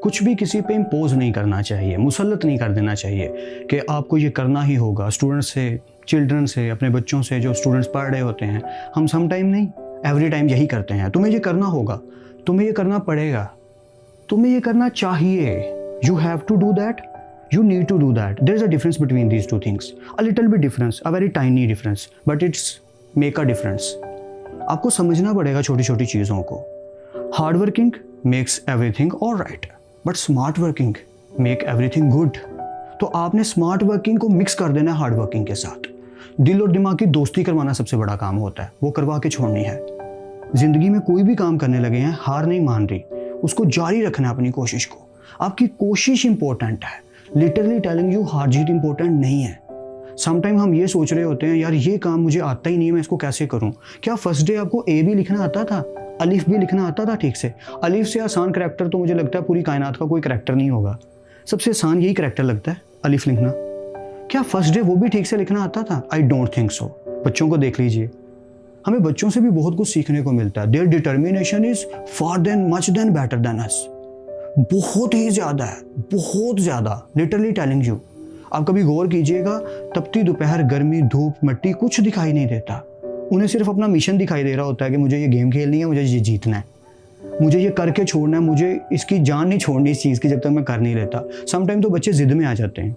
कुछ भी किसी पे इम्पोज नहीं करना चाहिए, मुसल्लत नहीं कर देना चाहिए कि आपको ये करना ही होगा। स्टूडेंट्स से, चिल्ड्रन से, अपने बच्चों से, जो स्टूडेंट्स पढ़ रहे होते हैं, हम सम टाइम नहीं, एवरी टाइम यही करते हैं, तुम्हें ये करना होगा, तुम्हें ये करना पड़ेगा, तुम्हें ये करना चाहिए, you have to do that, you need to do that. There is a difference between these two things, a little bit difference, a very tiny difference, but it's make a difference. आपको समझना पड़ेगा छोटी छोटी चीज़ों को। Hard working makes everything alright, but smart working make everything good. तो आपने smart working को मिक्स कर देना है हार्ड वर्किंग के साथ। दिल और दिमाग की दोस्ती करवाना सबसे बड़ा काम होता है, वो करवा के छोड़नी है। जिंदगी में कोई भी काम करने लगे हैं, हार नहीं मान रही, उसको जारी रखना है अपनी कोशिश को। आपकी कोशिश इंपॉर्टेंट है, लिटरली टेलिंग यू हार जीत इंपॉर्टेंट नहीं है। समटाइम हम ये सोच रहे होते हैं, यार ये काम मुझे आता ही नहीं है, मैं इसको कैसे करूं। क्या फर्स्ट डे आपको ए भी लिखना आता था, अलिफ भी लिखना आता था ठीक से? अलिफ से आसान करैक्टर तो मुझे लगता है पूरी कायनात का कोई करैक्टर नहीं होगा, सबसे आसान यही करैक्टर लगता है, अलिफ लिखना। क्या फर्स्ट डे वो भी ठीक से लिखना आता था? I don't think so. बच्चों को देख लीजिए, हमें बच्चों से भी बहुत कुछ सीखने को मिलता है। Their determination is far than much than better than us. बहुत ही ज़्यादा है, बहुत ज़्यादा, लिटरली टेलिंग यू। आप कभी गौर कीजिएगा, तपती दोपहर, गर्मी, धूप, मिट्टी, कुछ दिखाई नहीं देता। उन्हें सिर्फ अपना मिशन दिखाई दे रहा होता है कि मुझे ये गेम खेलनी है, मुझे ये जीतना है, मुझे ये करके छोड़ना है, मुझे इसकी जान नहीं छोड़नी इस चीज़ की जब तक मैं कर नहीं लेता। समटाइम तो बच्चे ज़िद में आ जाते हैं।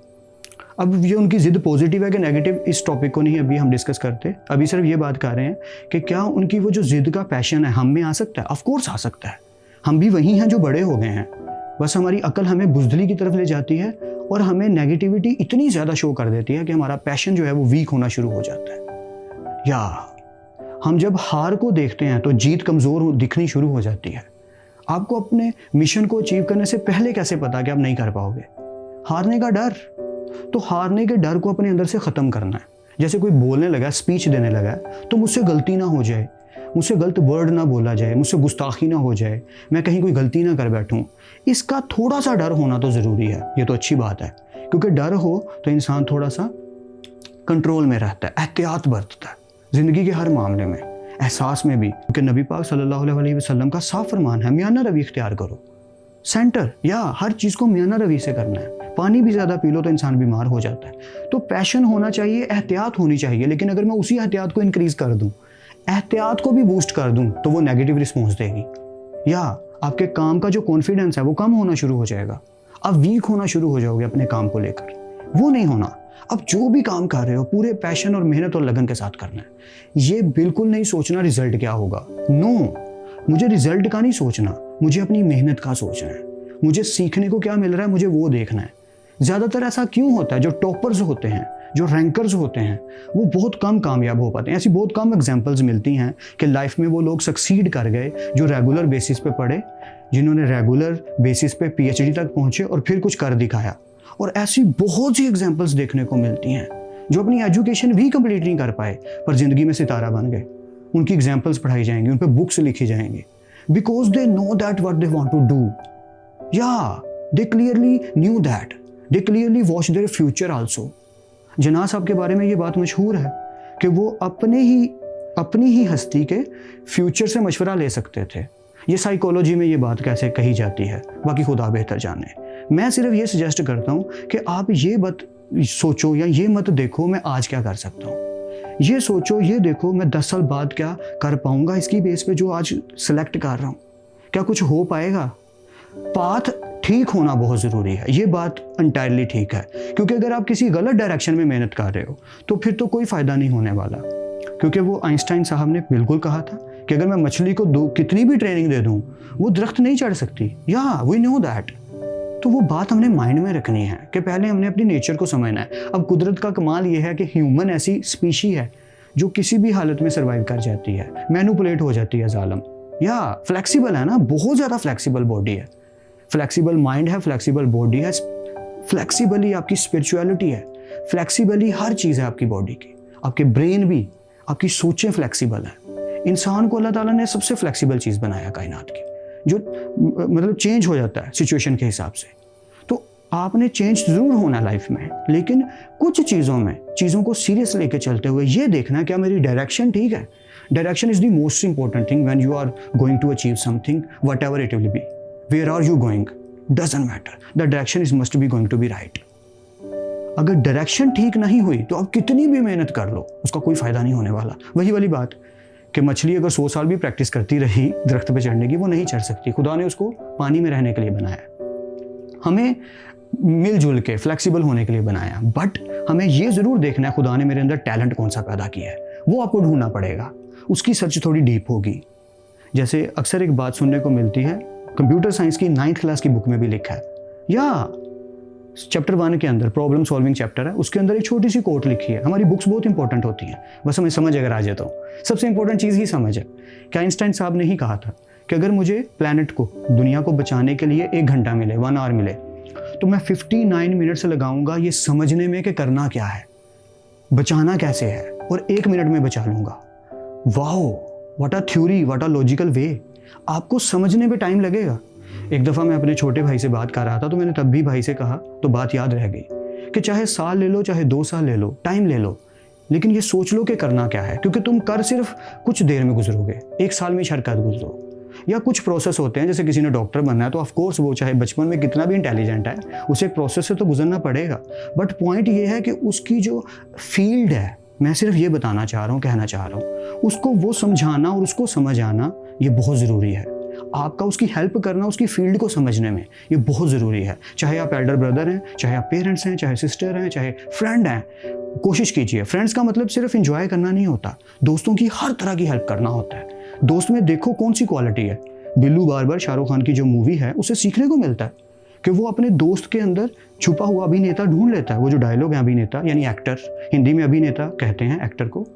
अब ये उनकी ज़िद पॉजिटिव है कि नेगेटिव, इस टॉपिक को नहीं अभी हम डिस्कस करते। अभी सिर्फ ये बात कर रहे हैं कि क्या उनकी वो जो ज़िद का पैशन है हम में आ सकता है? ऑफ कोर्स आ सकता है। हम भी वही हैं जो बड़े हो गए हैं, बस हमारी अकल हमें बुज़दिली की तरफ ले जाती है और हमें नेगेटिविटी इतनी ज़्यादा शो कर देती है कि हमारा पैशन जो है वो वीक होना शुरू हो जाता है। या हम जब हार को देखते हैं तो जीत कमज़ोर दिखनी शुरू हो जाती है। आपको अपने मिशन को अचीव करने से पहले कैसे पता कि आप नहीं कर पाओगे? हारने का डर। तो हारने के डर को अपने अंदर से ख़त्म करना है। जैसे कोई बोलने लगा, स्पीच देने लगा, तो मुझसे गलती ना हो जाए, मुझसे गलत वर्ड ना बोला जाए, मुझसे गुस्ताखी ना हो जाए, मैं कहीं कोई गलती ना कर बैठूं, इसका थोड़ा सा डर होना तो ज़रूरी है। ये तो अच्छी बात है, क्योंकि डर हो तो इंसान थोड़ा सा कंट्रोल में रहता है, एहतियात बरतता है ज़िंदगी के हर मामले में, एहसास में भी। क्योंकि नबी पाक सल्लल्लाहु अलैहि वसल्लम का साफ फरमान है, मियाना रवि इख्तियार करो। सेंटर या हर चीज़ को मियाना रवि से करना है। पानी भी ज़्यादा पी लो तो इंसान बीमार हो जाता है। तो पैशन होना चाहिए, एहतियात होनी चाहिए, लेकिन अगर मैं उसी एहतियात को इंक्रीज़ कर दूँ, एहतियात को भी बूस्ट कर दूं, तो वो नेगेटिव रिस्पॉन्स देगी। या आपके काम का जो कॉन्फिडेंस है वो कम होना शुरू हो जाएगा, आप वीक होना शुरू हो जाओगे अपने काम को लेकर। वो नहीं होना। अब जो भी काम कर रहे हो पूरे पैशन और मेहनत और लगन के साथ करना है। ये बिल्कुल नहीं सोचना रिजल्ट क्या होगा। नो, मुझे रिजल्ट का नहीं सोचना, मुझे अपनी मेहनत का सोचना है। मुझे सीखने को क्या मिल रहा है, मुझे वो देखना है। ज़्यादातर ऐसा क्यों होता है, जो टॉपर्स होते हैं, जो रैंकर्स होते हैं, वो बहुत कम कामयाब हो पाते हैं। ऐसी बहुत कम एग्जांपल्स मिलती हैं कि लाइफ में वो लोग सक्सीड कर गए जो रेगुलर बेसिस पे पढ़े, जिन्होंने रेगुलर बेसिस पे पीएचडी तक पहुंचे और फिर कुछ कर दिखाया। और ऐसी बहुत सी एग्जांपल्स देखने को मिलती हैं जो अपनी एजुकेशन भी कंप्लीट नहीं कर पाए पर ज़िंदगी में सितारा बन गए। उनकी एग्जाम्पल्स पढ़ाई जाएंगी, उन पर बुक्स लिखी जाएंगी, because they know that what they want to do. या they clearly knew that, they clearly watch their future also. Jinnah साहब के बारे में ये बात मशहूर है कि वो अपनी ही हस्ती के फ्यूचर से मशवरा ले सकते थे। ये साइकोलॉजी में ये बात कैसे कही जाती है, बाकी खुदा बेहतर जाने। मैं सिर्फ ये सजेस्ट करता हूँ कि आप ये मत सोचो या ये मत देखो मैं आज क्या कर सकता हूँ। ये सोचो, ये देखो मैं 10 साल बाद क्या कर पाऊँगा इसकी बेस पे जो आज सेलेक्ट कर रहा हूँ। क्या कुछ हो पाएगा? पाथ ठीक होना बहुत ज़रूरी है, ये बात एंटायरली ठीक है। क्योंकि अगर आप किसी गलत डायरेक्शन में मेहनत कर रहे हो तो फिर तो कोई फ़ायदा नहीं होने वाला। क्योंकि वो आइंस्टाइन साहब ने बिल्कुल कहा था कि अगर मैं मछली को कितनी भी ट्रेनिंग दे दूँ वो दरख्त नहीं चढ़ सकती। या वी नो दैट। तो वो बात हमने माइंड में रखनी है कि पहले हमने अपनी नेचर को समझना है। अब कुदरत का कमाल ये है कि ह्यूमन ऐसी स्पीशी है जो किसी भी हालत में सर्वाइव कर जाती है, मैनिपुलेट हो जाती है जालम। या फ्लेक्सिबल है ना, बहुत ज़्यादा फ्लेक्सिबल बॉडी है, फ्लेक्सिबल माइंड है, फ्लेक्सिबल बॉडी है, फ्लेक्सिबली आपकी स्पिरिचुअलिटी है, फ्लेक्सिबली हर चीज़ है आपकी बॉडी की, आपके ब्रेन भी, आपकी सोचें फ्लेक्सिबल हैं। इंसान को अल्लाह ताला ने सबसे फ्लेक्सिबल चीज़ बनाया कायनात की, जो मतलब चेंज हो जाता है सिचुएशन के हिसाब से। तो आपने चेंज ज़रूर होना लाइफ में, लेकिन कुछ चीज़ों में चीज़ों को सीरियस लेके चलते हुए ये देखना क्या मेरी डायरेक्शन ठीक है। Direction is the most important thing when you are going to achieve something, whatever it will be. Where are you going? Doesn't matter, the direction is must be going to be right. अगर direction ठीक नहीं हुई तो आप कितनी भी मेहनत कर लो, उसका कोई फ़ायदा नहीं होने वाला। वही वाली बात कि मछली अगर 100 साल भी प्रैक्टिस करती रही दरख्त पे चढ़ने की, वो नहीं चढ़ सकती। खुदा ने उसको पानी में रहने के लिए बनाया, हमें मिलजुल के फ्लेक्सिबल होने के लिए बनाया। बट हमें ये ज़रूर देखना है खुदा ने मेरे अंदर टैलेंट कौन सा पैदा किया है, वो आपको ढूंढना पड़ेगा। उसकी सर्च थोड़ी डीप होगी। जैसे अक्सर एक बात सुनने को मिलती है, कंप्यूटर साइंस की 9th क्लास की बुक में भी लिखा है, या चैप्टर 1 के अंदर प्रॉब्लम सॉल्विंग चैप्टर है, उसके अंदर एक छोटी सी कोट लिखी है। हमारी बुक्स बहुत इंपॉर्टेंट होती हैं, बस हमें समझ अगर आ जाए तो सबसे इंपॉर्टेंट चीज़ ही समझ है। क्या आइंस्टाइन साहब ने ही कहा था कि अगर मुझे प्लैनेट को, दुनिया को बचाने के लिए 1 घंटा मिले, 1 आवर मिले, तो मैं 59 मिनट्स लगाऊंगा ये समझने में कि करना क्या है, बचाना कैसे है, और 1 मिनट में बचा लूंगा। Wow, what a theory, what a logical वे। आपको समझने में टाइम लगेगा। एक दफ़ा मैं अपने छोटे भाई से बात कर रहा था, तो मैंने तब भी भाई से कहा, तो बात याद रह गई कि चाहे साल ले लो, चाहे 2 साल ले लो, टाइम ले लो, लेकिन ये सोच लो कि करना क्या है। क्योंकि तुम कर सिर्फ कुछ देर में गुजरोगे, 1 साल में हरकत गुजरो। या कुछ प्रोसेस होते हैं, जैसे किसी ने डॉक्टर बनना है तो ऑफकोर्स वो चाहे बचपन में कितना भी इंटेलिजेंट है, उसे एक प्रोसेस से तो गुजरना पड़ेगा। बट पॉइंट ये है कि उसकी जो फील्ड है, मैं सिर्फ ये बताना चाह रहा हूँ, कहना चाह रहा हूँ, उसको वो समझाना और उसको समझ आना ये बहुत ज़रूरी है। आपका उसकी हेल्प करना उसकी फील्ड को समझने में ये बहुत ज़रूरी है। चाहे आप एल्डर ब्रदर हैं, चाहे आप पेरेंट्स हैं, चाहे सिस्टर हैं, चाहे फ्रेंड हैं, कोशिश कीजिए। फ्रेंड्स का मतलब सिर्फ एंजॉय करना नहीं होता, दोस्तों की हर तरह की हेल्प करना होता है। दोस्त में देखो कौन सी क्वालिटी है। बिल्लू बार्बर, शाहरुख खान की जो मूवी है, उससे सीखने को मिलता है कि वो अपने दोस्त के अंदर छुपा हुआ अभिनेता ढूंढ लेता है। वो जो डायलॉग है, अभिनेता यानी एक्टर, हिंदी में अभिनेता कहते हैं एक्टर को।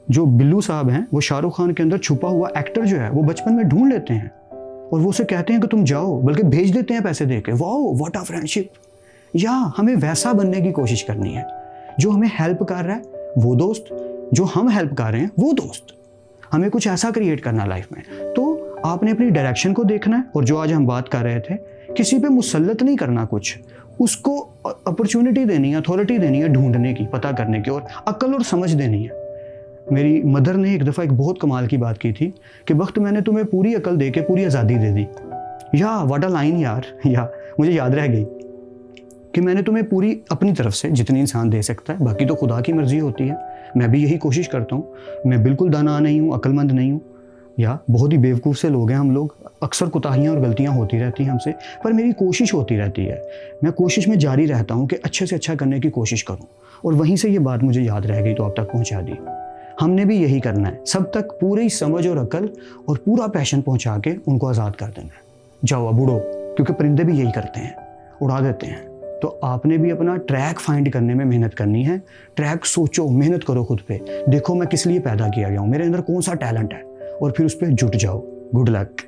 जो बिल्लू साहब हैं, वो शाहरुख खान के अंदर छुपा हुआ एक्टर जो है, वो बचपन में ढूंढ लेते हैं और वो उसे कहते हैं कि तुम जाओ, बल्कि भेज देते हैं पैसे देके। Wow, what a friendship. या हमें वैसा बनने की कोशिश करनी है, जो हमें हेल्प कर रहा है वो दोस्त, जो हम हेल्प कर रहे हैं वो दोस्त। हमें कुछ ऐसा क्रिएट करना लाइफ में। तो आपने अपनी डायरेक्शन को देखना है, और जो आज हम बात कर रहे थे, किसी पे मुसल्लत नहीं करना कुछ, उसको अपॉर्चुनिटी देनी है, अथॉरिटी देनी है ढूंढने की, पता करने की, और अक्ल और समझ देनी है। मेरी मदर ने एक दफ़ा एक बहुत कमाल की बात की थी कि वक्त मैंने तुम्हें पूरी अकल दे के पूरी आज़ादी दे दी। या व्हाट अ लाइन यार, या मुझे याद रह गई कि मैंने तुम्हें पूरी अपनी तरफ से जितनी इंसान दे सकता है, बाकी तो खुदा की मर्जी होती है। मैं भी यही कोशिश करता हूँ। मैं बिल्कुल दाना नहीं हूँ, अक्लमंद नहीं हूँ, या बहुत ही बेवकूफ़ से लोग हैं हम लोग। अक्सर कोताहियाँ और गलतियाँ होती रहती हैं हमसे, पर मेरी कोशिश होती रहती है। मैं कोशिश में जारी रहता हूँ कि अच्छे से अच्छा करने की कोशिश करूँ, और वहीं से ये बात मुझे याद रह गई तो आप तक पहुँचा दी। हमने भी यही करना है, सब तक पूरी समझ और अकल और पूरा पैशन पहुँचा के उनको आज़ाद कर देना है। जाओ अब उड़ो, क्योंकि परिंदे भी यही करते हैं, उड़ा देते हैं। तो आपने भी अपना ट्रैक फाइंड करने में मेहनत करनी है। ट्रैक सोचो, मेहनत करो खुद पे, देखो मैं किस लिए पैदा किया गया हूँ, मेरे अंदर कौन सा टैलेंट है, और फिर उस पर जुट जाओ। Good luck.